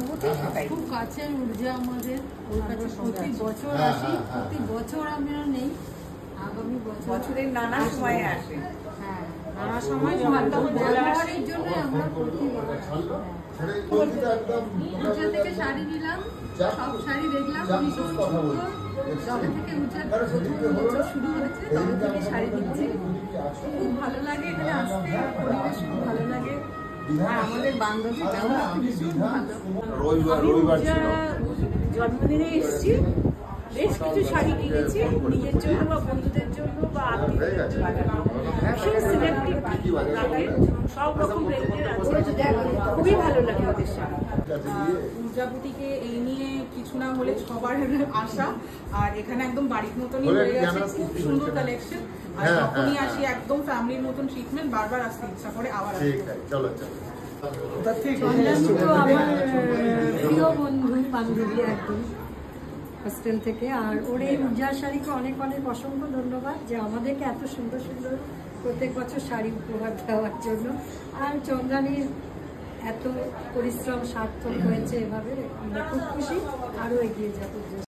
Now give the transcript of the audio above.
অনুভূতি সেটাই। খুব কাছের ঊর্জা আমাদের, ওর কাছে প্রতি বছর আসি, প্রতি বছর আমরা নেই, আগামী বছরের নানা সময়ে আসে। হ্যাঁ, নানা সময় ব্যবহারের জন্য আমরা প্রতি উর্জা থেকে শাড়ি নিলাম, সব শাড়ি দেখলাম, ভীষণ সুন্দর। যবে থেকে উর্জার প্রথম বছর শুরু হয়েছে তবে থেকে শাড়ি দিচ্ছে, খুব ভালো লাগে এখানে আসতে, পরিবেশ খুব ভালো লাগে। আর আমাদের বান্ধবী ভীষণ ভালো। জন্মদিনে এসেছি, বেশ কিছু শাড়ি কিনেছি নিজের জন্য বা বন্ধুদের জন্য বা আত্মীয়দের জন্য। ভীষণ সিলেক্টিভ লাগে, সব রকম রেঞ্জের আছে, খুবই ভালো লাগে ওদের শাড়ি। উর্জাপুটিকে এই নিয়ে কিছু না হলে সবার আশা, আর এখানে একদম বাড়ির মতনই হয়ে গেছে, খুব সুন্দর কালেকশন। আর যখনই আসি একদম ফ্যামিলির মতন ট্রিটমেন্ট, বারবার আসতে ইচ্ছা করে আবার আমার প্রিয় বন্ধু বান্ধবী একদম হস্টেল থেকে। আর ওর এই উর্জার শাড়িকে অনেক অনেক অসংখ্য ধন্যবাদ যে আমাদেরকে এত সুন্দর সুন্দর প্রত্যেক বছর শাড়ি উপহার দেওয়ার জন্য। আর চন্দ্রানীর এত পরিশ্রম সার্থক হয়েছে, এভাবে আমরা খুব খুশি, আরও এগিয়ে যাবো।